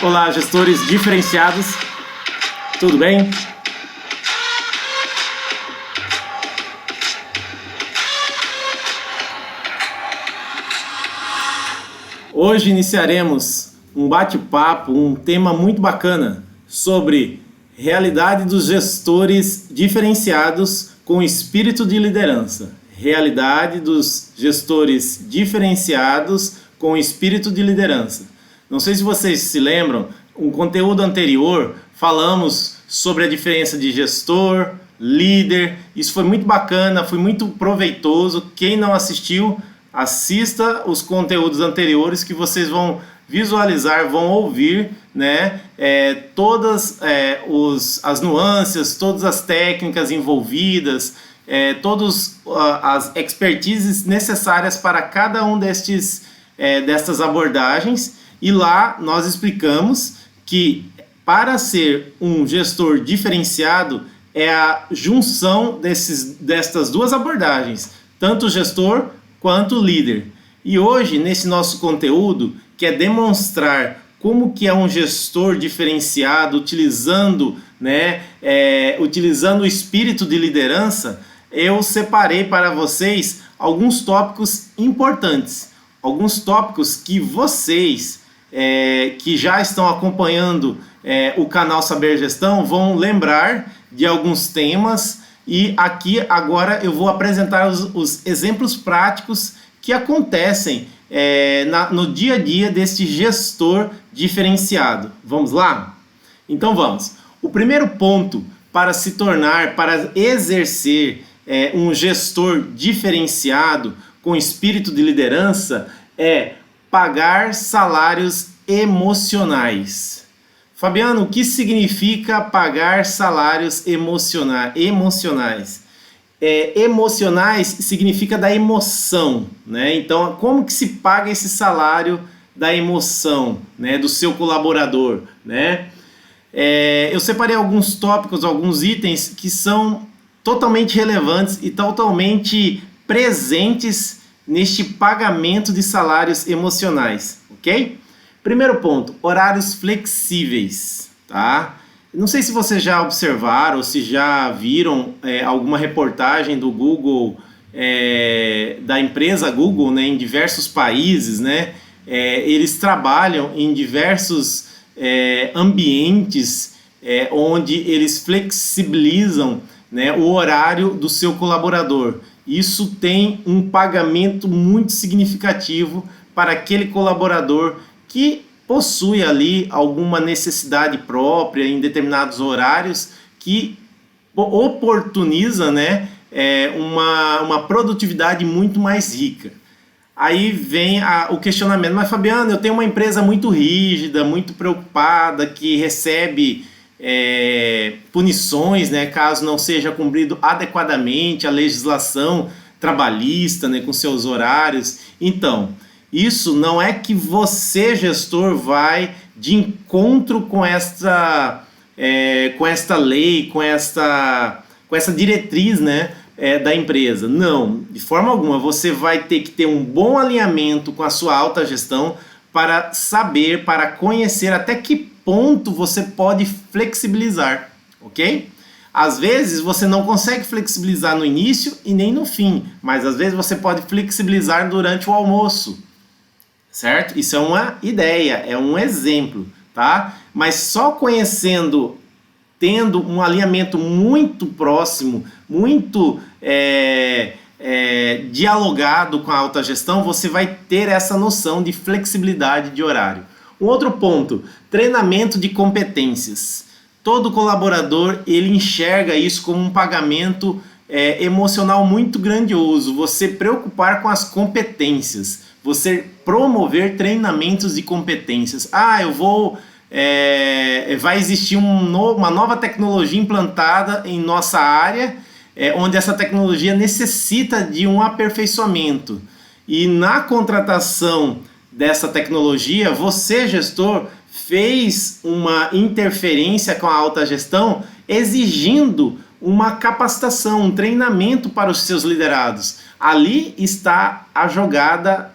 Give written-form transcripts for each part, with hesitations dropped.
Olá, gestores diferenciados, tudo bem? Hoje iniciaremos um bate-papo, um tema muito bacana sobre realidade dos gestores diferenciados com espírito de liderança. Realidade dos gestores diferenciados com espírito de liderança. Não sei se vocês se lembram, um conteúdo anterior falamos sobre a diferença de gestor, líder. Isso foi muito bacana, foi muito proveitoso. Quem não assistiu, assista os conteúdos anteriores que vocês vão visualizar, vão ouvir, né? Todas as nuances, todas as técnicas envolvidas, todas as expertises necessárias para cada um destas abordagens. E lá nós explicamos que para ser um gestor diferenciado é a junção destas duas abordagens, tanto o gestor quanto o líder. E hoje, nesse nosso conteúdo, que é demonstrar como que é um gestor diferenciado, utilizando o espírito de liderança, eu separei para vocês alguns tópicos importantes, alguns tópicos que vocês que já estão acompanhando o canal Saber Gestão vão lembrar de alguns temas, e aqui agora eu vou apresentar os exemplos práticos que acontecem no dia a dia deste gestor diferenciado. Vamos lá? Então vamos. O primeiro ponto para exercer um gestor diferenciado com espírito de liderança é pagar salários emocionais. Fabiano, o que significa pagar salários emocionais? Emocionais significa da emoção, né? Então, como que se paga esse salário da emoção, né, do seu colaborador, né? Eu separei alguns tópicos, alguns itens que são totalmente relevantes e totalmente presentes neste pagamento de salários emocionais, ok? Primeiro ponto, horários flexíveis, tá? Não sei se vocês já observaram ou se já viram alguma reportagem do Google, da empresa Google, né, em diversos países, né? Eles trabalham em diversos ambientes onde eles flexibilizam, né, o horário do seu colaborador. Isso tem um pagamento muito significativo para aquele colaborador que possui ali alguma necessidade própria em determinados horários, que oportuniza, né, uma produtividade muito mais rica. Aí vem o questionamento: mas Fabiano, eu tenho uma empresa muito rígida, muito preocupada, que recebe punições, né, caso não seja cumprido adequadamente a legislação trabalhista, né, com seus horários. Então, isso não é que você, gestor, vai de encontro com esta lei, com essa diretriz, né, da empresa. Não, de forma alguma. Você vai ter que ter um bom alinhamento com a sua alta gestão para saber, para conhecer até que ponto você pode flexibilizar, ok? Às vezes você não consegue flexibilizar no início e nem no fim, mas às vezes você pode flexibilizar durante o almoço, certo? Isso é uma ideia, é um exemplo, tá? Mas só conhecendo, tendo um alinhamento muito próximo, muito dialogado com a alta gestão, você vai ter essa noção de flexibilidade de horário. Um outro ponto, treinamento de competências. Todo colaborador, ele enxerga isso como um pagamento emocional muito grandioso. Você preocupar com as competências, você promover treinamentos de competências. Vai existir uma nova tecnologia implantada em nossa área, onde essa tecnologia necessita de um aperfeiçoamento. E na contratação dessa tecnologia, você, gestor, fez uma interferência com a alta gestão, exigindo uma capacitação, um treinamento para os seus liderados. Ali está a jogada,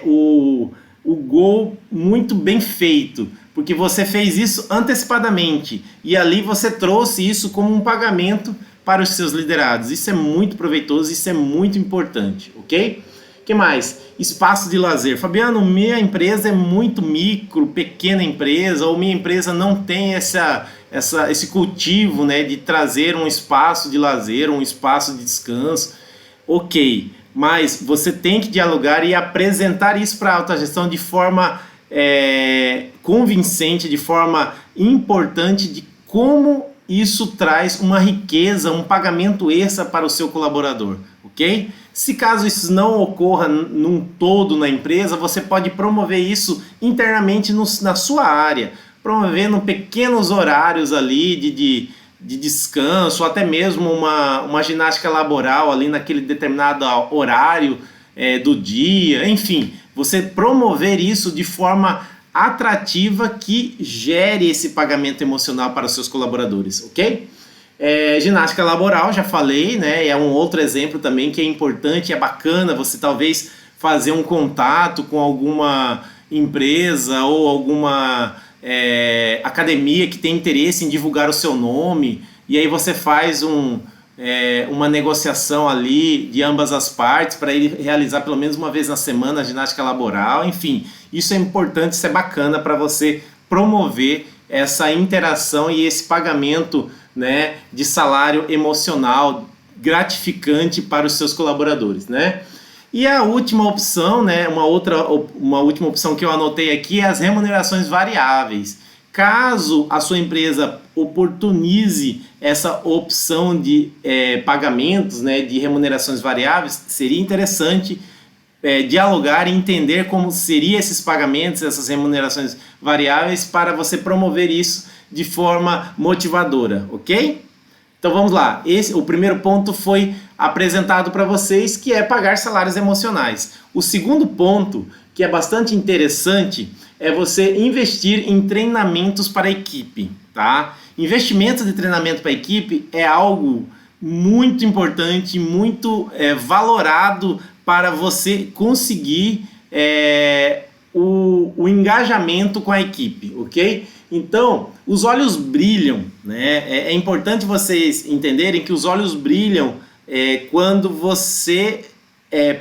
o gol muito bem feito, Porque você fez isso antecipadamente e ali você trouxe isso como um pagamento para os seus liderados. Isso é muito proveitoso, isso é muito importante, ok? O que mais? Espaço de lazer. Fabiano, minha empresa é muito micro, pequena empresa, ou minha empresa não tem esse cultivo, né, de trazer um espaço de lazer, um espaço de descanso. Ok, mas você tem que dialogar e apresentar isso para a autogestão de forma convincente, de forma importante, de como isso traz uma riqueza, um pagamento extra para o seu colaborador, ok? Se caso isso não ocorra num todo na empresa, você pode promover isso internamente na sua área, promovendo pequenos horários ali de descanso, ou até mesmo uma ginástica laboral ali naquele determinado horário do dia, enfim, você promover isso de forma atrativa que gere esse pagamento emocional para os seus colaboradores, ok? Ginástica laboral, já falei, né? É um outro exemplo também que é importante, é bacana você talvez fazer um contato com alguma empresa ou alguma academia que tem interesse em divulgar o seu nome, e aí você faz uma negociação ali de ambas as partes para ele realizar pelo menos uma vez na semana a ginástica laboral, enfim, isso é importante, isso é bacana para você promover essa interação e esse pagamento, né, de salário emocional gratificante para os seus colaboradores, né? E a última opção, né, uma última opção que eu anotei aqui é as remunerações variáveis. Caso a sua empresa oportunize essa opção de pagamentos, né, de remunerações variáveis, seria interessante dialogar e entender como seriam esses pagamentos, essas remunerações variáveis, para você promover isso de forma motivadora, ok? Então vamos lá, o primeiro ponto foi apresentado para vocês, que é pagar salários emocionais. O segundo ponto, que é bastante interessante, é você investir em treinamentos para a equipe, tá? Investimento de treinamento para a equipe é algo muito importante, muito valorado para você conseguir o engajamento com a equipe, ok? Então, os olhos brilham, né? É importante vocês entenderem que os olhos brilham quando você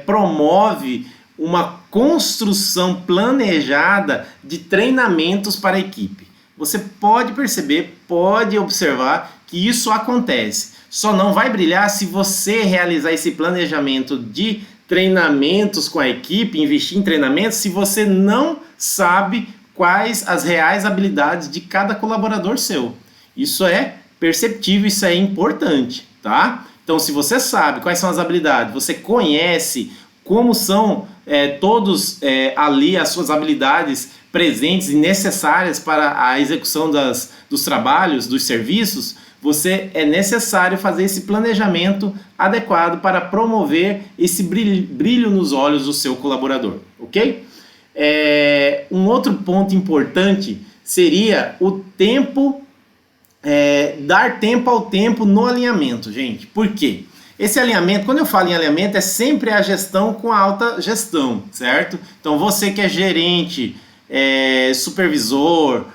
promove uma construção planejada de treinamentos para a equipe. Você pode perceber, pode observar que isso acontece. Só não vai brilhar se você realizar esse planejamento de treinamentos com a equipe, investir em treinamentos, se você não sabe quais as reais habilidades de cada colaborador seu. Isso é perceptível, isso é importante, tá? Então, se você sabe quais são as habilidades, você conhece como são todos ali as suas habilidades presentes e necessárias para a execução dos trabalhos, dos serviços, é necessário fazer esse planejamento adequado para promover esse brilho nos olhos do seu colaborador, ok? Um outro ponto importante seria o tempo, dar tempo ao tempo no alinhamento, gente. Por quê? Esse alinhamento, quando eu falo em alinhamento, é sempre a gestão com a alta gestão, certo? Então você que é gerente, supervisor,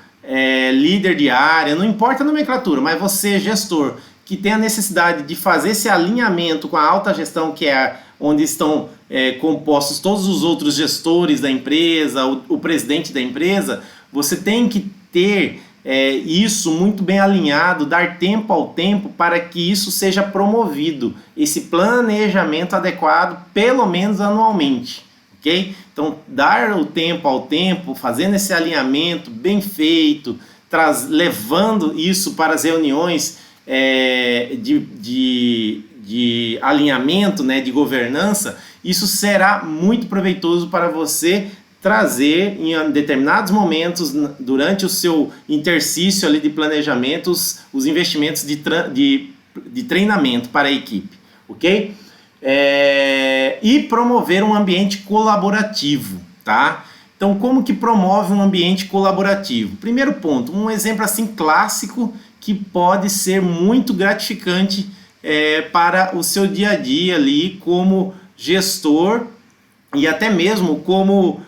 líder de área, não importa a nomenclatura, mas você, gestor, que tem a necessidade de fazer esse alinhamento com a alta gestão, que é onde estão compostos todos os outros gestores da empresa, o presidente da empresa, você tem que ter isso muito bem alinhado, dar tempo ao tempo para que isso seja promovido, esse planejamento adequado, pelo menos anualmente, ok? Então, dar o tempo ao tempo, fazendo esse alinhamento bem feito, levando isso para as reuniões de alinhamento, né, de governança, isso será muito proveitoso para você trazer em determinados momentos, durante o seu exercício ali de planejamento, os investimentos de treinamento para a equipe, ok? E promover um ambiente colaborativo, tá? Então, como que promove um ambiente colaborativo? Primeiro ponto, um exemplo assim clássico que pode ser muito gratificante para o seu dia a dia ali como gestor e até mesmo como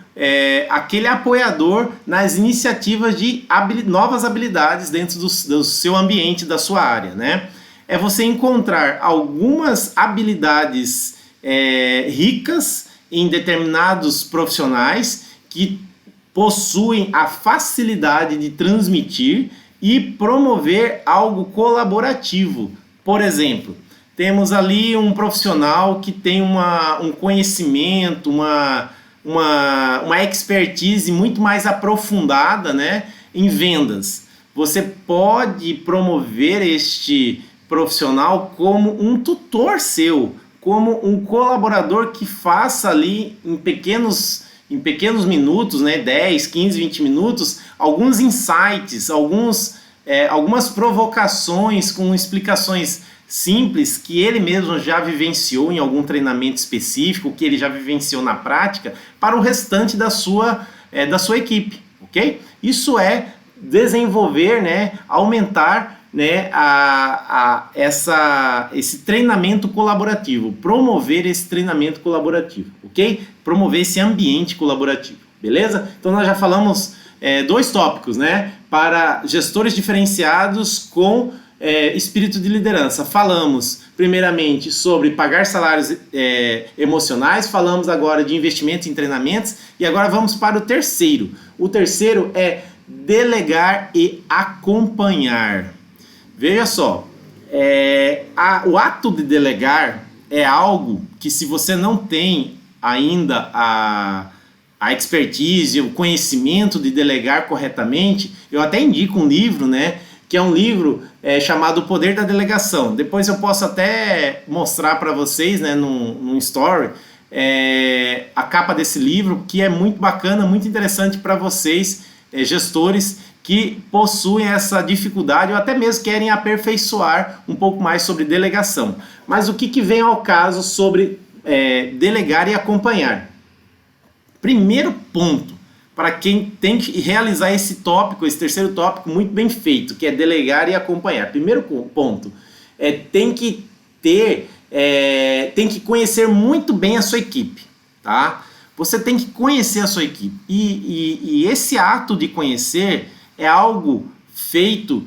aquele apoiador nas iniciativas de novas habilidades dentro do seu ambiente, da sua área, né? É você encontrar algumas habilidades ricas em determinados profissionais que possuem a facilidade de transmitir e promover algo colaborativo. Por exemplo, temos ali um profissional que tem um conhecimento, uma expertise muito mais aprofundada, né, em vendas. Você pode promover este profissional como um tutor seu, como um colaborador que faça ali em pequenos minutos, né, 10, 15, 20 minutos, alguns insights, algumas provocações com explicações simples que ele mesmo já vivenciou em algum treinamento específico, que ele já vivenciou na prática, para o restante da sua equipe, ok? Isso é desenvolver, né, aumentar, né, esse treinamento colaborativo, promover esse treinamento colaborativo, ok? Promover esse ambiente colaborativo, beleza? Então nós já falamos 2 tópicos, né, para gestores diferenciados com espírito de liderança. Falamos primeiramente sobre pagar salários emocionais, falamos agora de investimento em treinamentos e agora vamos para o terceiro. O terceiro é delegar e acompanhar. Veja só, o ato de delegar é algo que, se você não tem ainda a expertise, o conhecimento de delegar corretamente, eu até indico um livro, né, que é um livro chamado O Poder da Delegação. Depois eu posso até mostrar para vocês, né, num story, a capa desse livro, que é muito bacana, muito interessante para vocês, gestores que possuem essa dificuldade ou até mesmo querem aperfeiçoar um pouco mais sobre delegação. Mas o que vem ao caso sobre delegar e acompanhar? Primeiro ponto, para quem tem que realizar esse terceiro tópico muito bem feito, que é delegar e acompanhar. Primeiro ponto, tem que conhecer muito bem a sua equipe, tá? Você tem que conhecer a sua equipe. E esse ato de conhecer é algo feito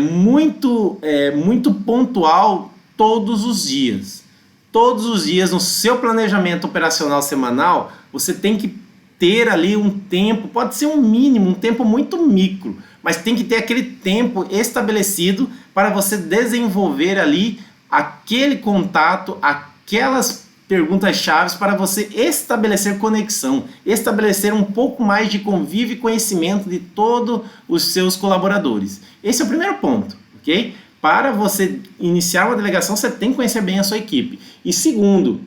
muito pontual todos os dias. Todos os dias, no seu planejamento operacional semanal, você tem que ter ali um tempo, pode ser um mínimo, um tempo muito micro, mas tem que ter aquele tempo estabelecido para você desenvolver ali aquele contato, aquelas perguntas-chave para você estabelecer conexão, estabelecer um pouco mais de convívio e conhecimento de todos os seus colaboradores. Esse é o primeiro ponto, ok? Para você iniciar uma delegação, você tem que conhecer bem a sua equipe. E segundo,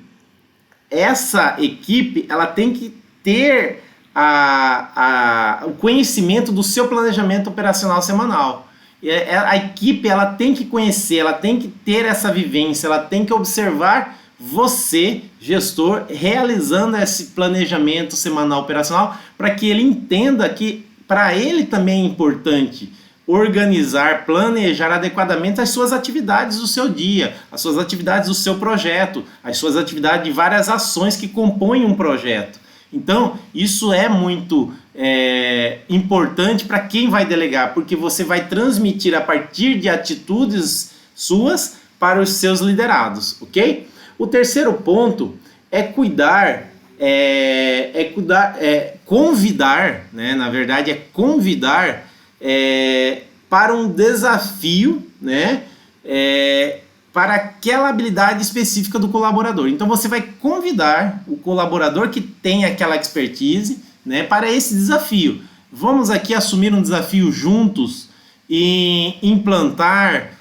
essa equipe ela tem que ter o conhecimento do seu planejamento operacional semanal. A equipe ela tem que conhecer, ela tem que ter essa vivência, ela tem que observar você, gestor, realizando esse planejamento semanal operacional, para que ele entenda que para ele também é importante organizar, planejar adequadamente as suas atividades do seu dia, as suas atividades do seu projeto, as suas atividades de várias ações que compõem um projeto. Então, isso é muito importante para quem vai delegar, porque você vai transmitir a partir de atitudes suas para os seus liderados, ok? O terceiro ponto é convidar, né? Na verdade, convidar para um desafio, né? Para aquela habilidade específica do colaborador. Então você vai convidar o colaborador que tem aquela expertise, né, para esse desafio. Vamos aqui assumir um desafio juntos e implantar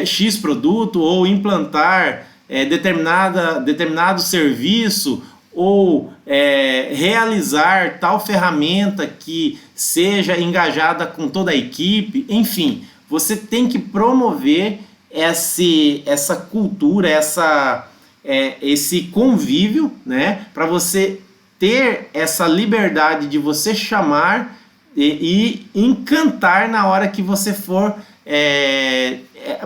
X produto ou implantar determinado serviço ou realizar tal ferramenta que seja engajada com toda a equipe. Enfim, você tem que promover essa cultura, esse convívio, né, para você ter essa liberdade de você chamar e encantar na hora que você for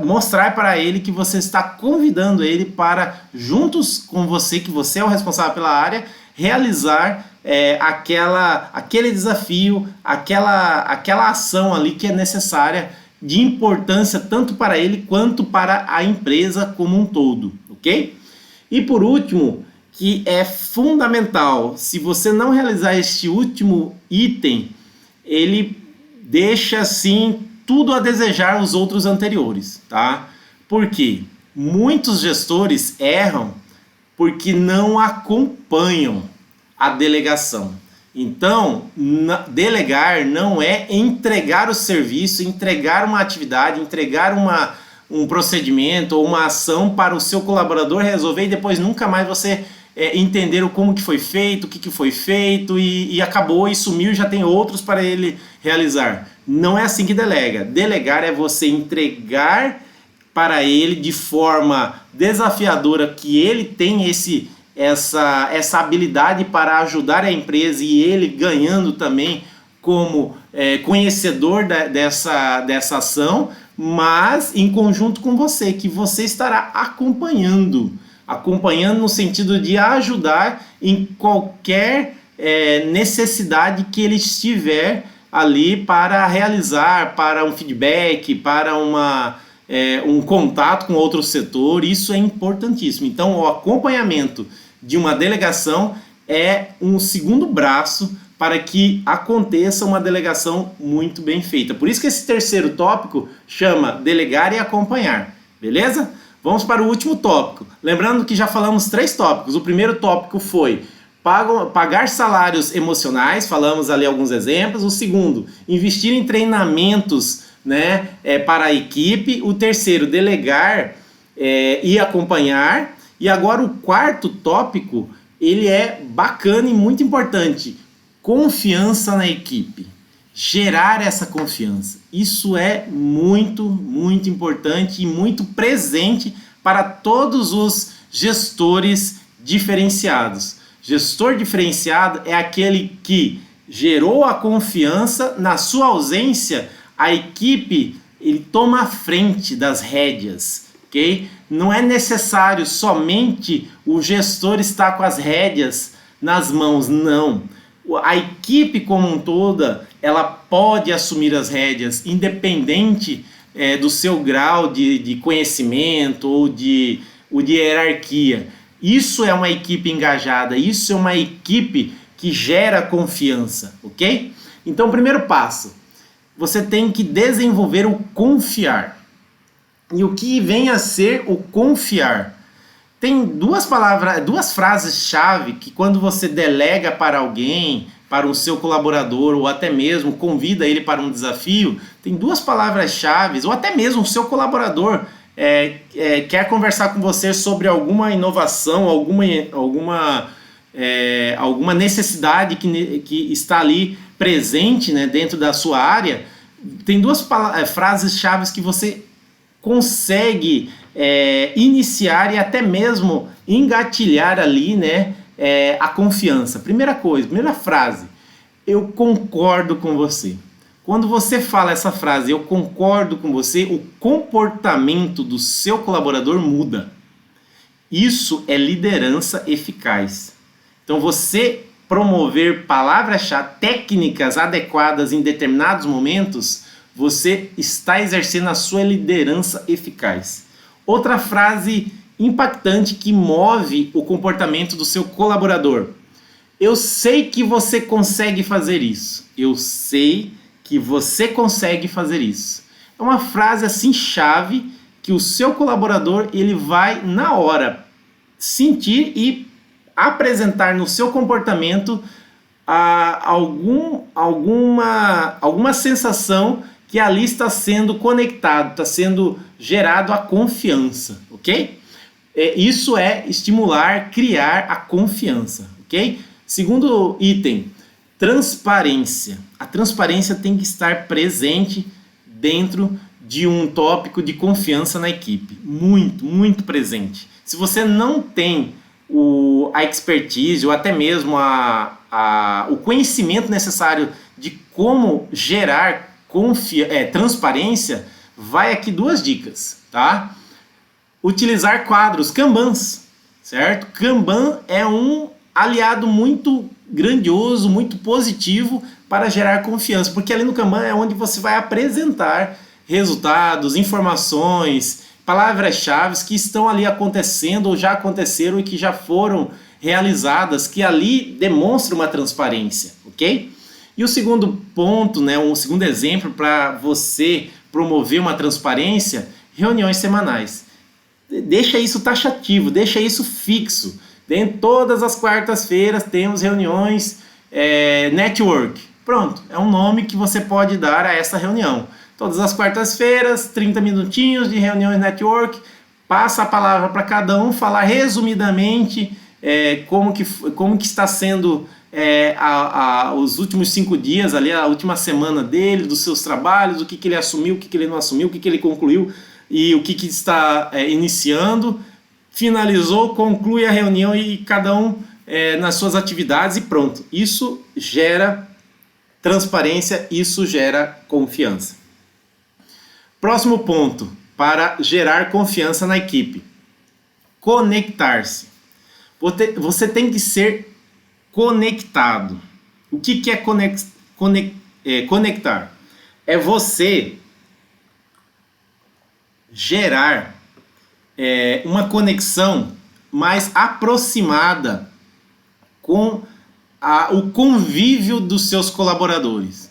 mostrar para ele que você está convidando ele para, juntos com você, que você é o responsável pela área, realizar aquele desafio, aquela ação ali que é necessária, de importância tanto para ele quanto para a empresa como um todo, ok? E por último, que é fundamental, se você não realizar este último item, ele deixa assim tudo a desejar os outros anteriores, tá? Por quê? Muitos gestores erram porque não acompanham a delegação. Então, delegar não é entregar o serviço, entregar uma atividade, entregar um procedimento ou uma ação para o seu colaborador resolver e depois nunca mais você entender como que foi feito, o que foi feito e acabou e sumiu e já tem outros para ele realizar. Não é assim que delega. Delegar é você entregar para ele de forma desafiadora, que ele tem essa habilidade para ajudar a empresa e ele ganhando também como conhecedor dessa ação, mas em conjunto com você, que você estará acompanhando no sentido de ajudar em qualquer necessidade que ele estiver ali para realizar, para um feedback, para um contato com outro setor. Isso é importantíssimo. Então, o acompanhamento de uma delegação é um segundo braço para que aconteça uma delegação muito bem feita. Por isso que esse terceiro tópico chama delegar e acompanhar, beleza? Vamos para o último tópico. Lembrando que já falamos 3 tópicos. O primeiro tópico foi pagar salários emocionais, falamos ali alguns exemplos. O segundo, investir em treinamentos, né, para a equipe. O terceiro, delegar e acompanhar. E agora o quarto tópico, ele é bacana e muito importante. Confiança na equipe. Gerar essa confiança. Isso é muito, muito importante e muito presente para todos os gestores diferenciados. Gestor diferenciado é aquele que gerou a confiança, na sua ausência, a equipe ele toma a frente das rédeas, ok? Não é necessário somente o gestor estar com as rédeas nas mãos, não. A equipe como um toda, ela pode assumir as rédeas, independente do seu grau de conhecimento ou de hierarquia. Isso é uma equipe engajada, isso é uma equipe que gera confiança, ok? Então, primeiro passo, você tem que desenvolver o confiar. E o que vem a ser o confiar? Tem duas frases-chave que quando você delega para alguém, para o seu colaborador, ou até mesmo convida ele para um desafio, tem 2 palavras-chave, ou até mesmo o seu colaborador quer conversar com você sobre alguma inovação, alguma necessidade que está ali presente, né, dentro da sua área. Tem 2 frases-chave que você consegue iniciar e até mesmo engatilhar ali, né, a confiança. Primeira frase, eu concordo com você. Quando você fala essa frase, eu concordo com você, o comportamento do seu colaborador muda. Isso é liderança eficaz. Então, você promover palavras-chave, técnicas adequadas em determinados momentos, você está exercendo a sua liderança eficaz. Outra frase impactante que move o comportamento do seu colaborador. Eu sei que você consegue fazer isso. Eu sei que você consegue fazer isso. É uma frase assim chave que o seu colaborador ele vai na hora sentir e apresentar no seu comportamento alguma sensação que ali está sendo conectado, está sendo gerado a confiança, ok? Isso é estimular, criar a confiança, ok? Segundo item, transparência. A transparência tem que estar presente dentro de um tópico de confiança na equipe. Muito, muito presente. Se você não tem a expertise ou até mesmo o conhecimento necessário de como gerar transparência, vai aqui 2 dicas, tá? Utilizar quadros, Kanbans, certo? Kanban é um aliado muito grandioso, muito positivo para gerar confiança, porque ali no Kanban é onde você vai apresentar resultados, informações, palavras-chave que estão ali acontecendo ou já aconteceram e que já foram realizadas, que ali demonstram uma transparência, ok? E o segundo ponto, né, um segundo exemplo para você promover uma transparência, reuniões semanais. Deixa isso taxativo, deixa isso fixo. Todas as quartas-feiras temos reuniões network. Pronto, é um nome que você pode dar a essa reunião. Todas as quartas-feiras, 30 minutinhos de reuniões network, passa a palavra para cada um, falar resumidamente como que está sendo os últimos 5 dias, ali, a última semana dele, dos seus trabalhos, o que ele assumiu, o que ele não assumiu, o que ele concluiu e o que está iniciando. Finalizou, conclui a reunião e cada um nas suas atividades e pronto. Isso gera transparência, isso gera confiança. Próximo ponto, para gerar confiança na equipe. Conectar-se. Você tem que ser conectado. O que é conectar? É você gerar uma conexão mais aproximada com o convívio dos seus colaboradores.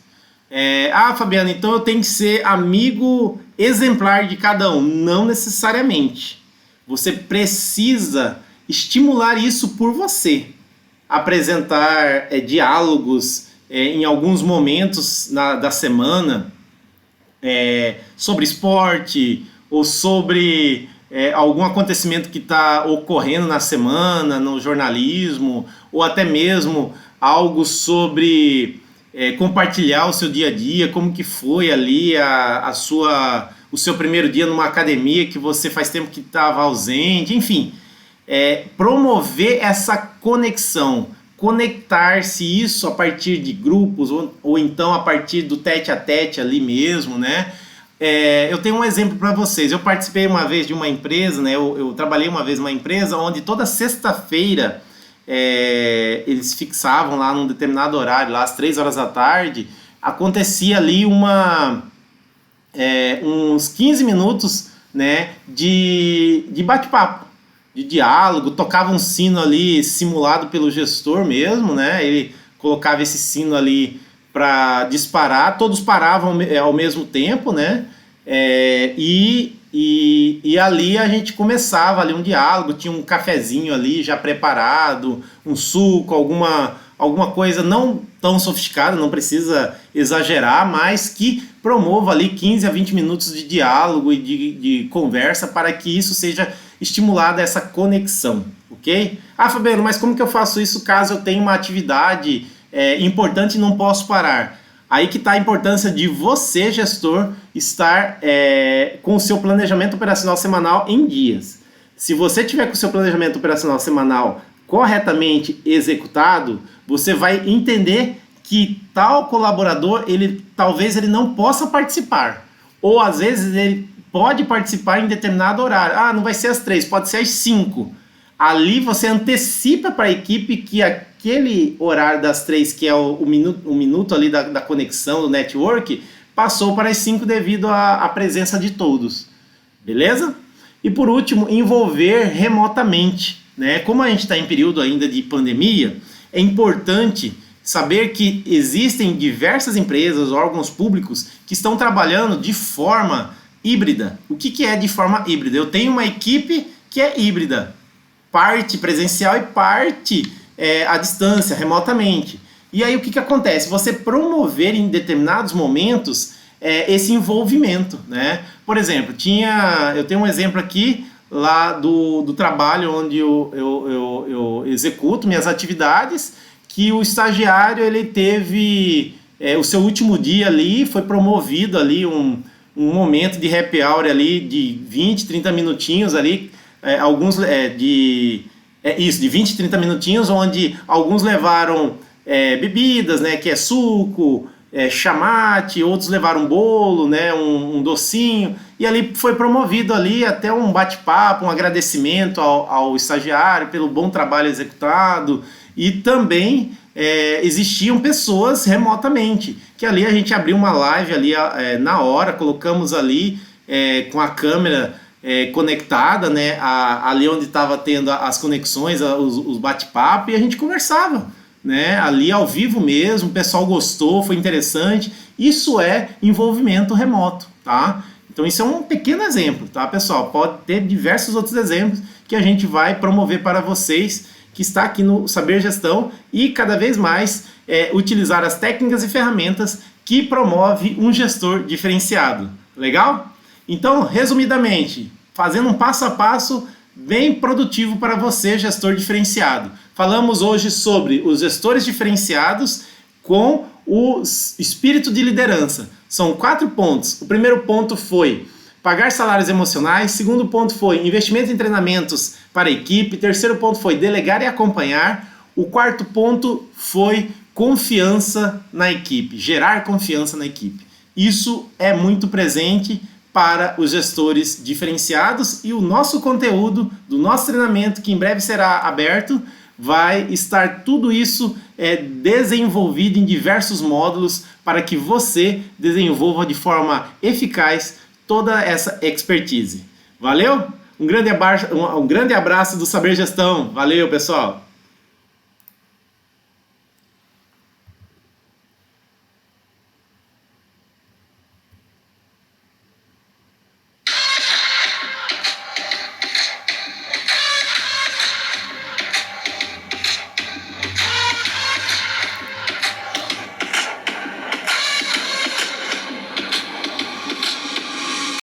Fabiano, então eu tenho que ser amigo exemplar de cada um. Não necessariamente. Você precisa estimular isso por você. Apresentar diálogos em alguns momentos da semana sobre esporte ou sobre algum acontecimento que está ocorrendo na semana, no jornalismo, ou até mesmo algo sobre compartilhar o seu dia a dia, como que foi ali o seu primeiro dia numa academia que você faz tempo que estava ausente, enfim. Promover essa conexão, conectar-se isso a partir de grupos ou então a partir do tete a tete ali mesmo, né? Eu tenho um exemplo para vocês. Eu participei uma vez de uma empresa, né? Eu trabalhei uma vez numa empresa onde toda sexta-feira eles fixavam lá num determinado horário, lá às 3 horas da tarde, acontecia ali uns 15 minutos, né, de bate-papo, de diálogo. Tocava um sino ali simulado pelo gestor mesmo, né? Ele colocava esse sino ali para disparar, todos paravam ao mesmo tempo, né? E ali a gente começava ali um diálogo, tinha um cafezinho ali já preparado, um suco, alguma coisa não tão sofisticada, não precisa exagerar, mas que promova ali 15 a 20 minutos de diálogo e de conversa para que isso seja estimulada, essa conexão, ok? Fabiano, mas como que eu faço isso caso eu tenha uma atividade importante e não posso parar? Aí que está a importância de você, gestor, estar com o seu planejamento operacional semanal em dias. Se você tiver com o seu planejamento operacional semanal corretamente executado, você vai entender que tal colaborador, talvez ele não possa participar. Ou às vezes ele pode participar em determinado horário. Não vai ser às 3, pode ser às 5. Ali você antecipa para a equipe que aquele horário das 3, que é o minuto ali da conexão, do network, passou para as 5 devido à presença de todos. Beleza? E por último, envolver remotamente, né? Como a gente está em período ainda de pandemia, é importante saber que existem diversas empresas, órgãos públicos que estão trabalhando de forma híbrida. O que é de forma híbrida? Eu tenho uma equipe que é híbrida, parte presencial e parte à distância, remotamente. E aí o que acontece? Você promover em determinados momentos esse envolvimento, né? Por exemplo, eu tenho um exemplo aqui lá do trabalho onde eu executo minhas atividades, que o estagiário ele teve o seu último dia ali, foi promovido ali um momento de happy hour ali de 20, 30 minutinhos ali, de 20, 30 minutinhos, onde alguns levaram bebidas, né, que é suco, chamate, outros levaram um bolo, né, um docinho, e ali foi promovido ali até um bate-papo, um agradecimento ao estagiário pelo bom trabalho executado, e também existiam pessoas remotamente, que ali a gente abriu uma live ali na hora, colocamos ali com a câmera conectada, né, ali onde estava tendo as conexões, os bate-papo, e a gente conversava, né, ali ao vivo mesmo, o pessoal gostou, foi interessante. Isso é envolvimento remoto, tá? Então isso é um pequeno exemplo, tá, pessoal? Pode ter diversos outros exemplos que a gente vai promover para vocês, que está aqui no Saber Gestão, e cada vez mais utilizar as técnicas e ferramentas que promove um gestor diferenciado. Legal? Então, resumidamente, fazendo um passo a passo bem produtivo para você, gestor diferenciado. Falamos hoje sobre os gestores diferenciados com o espírito de liderança. São 4 pontos. O primeiro ponto foi pagar salários emocionais. Segundo ponto foi investimento em treinamentos para a equipe. Terceiro ponto foi delegar e acompanhar. O quarto ponto foi confiança na equipe, gerar confiança na equipe. Isso é muito presente para os gestores diferenciados, e o nosso conteúdo do nosso treinamento, que em breve será aberto, vai estar tudo isso desenvolvido em diversos módulos para que você desenvolva de forma eficaz toda essa expertise. Valeu? Um grande abraço do Saber Gestão. Valeu, pessoal!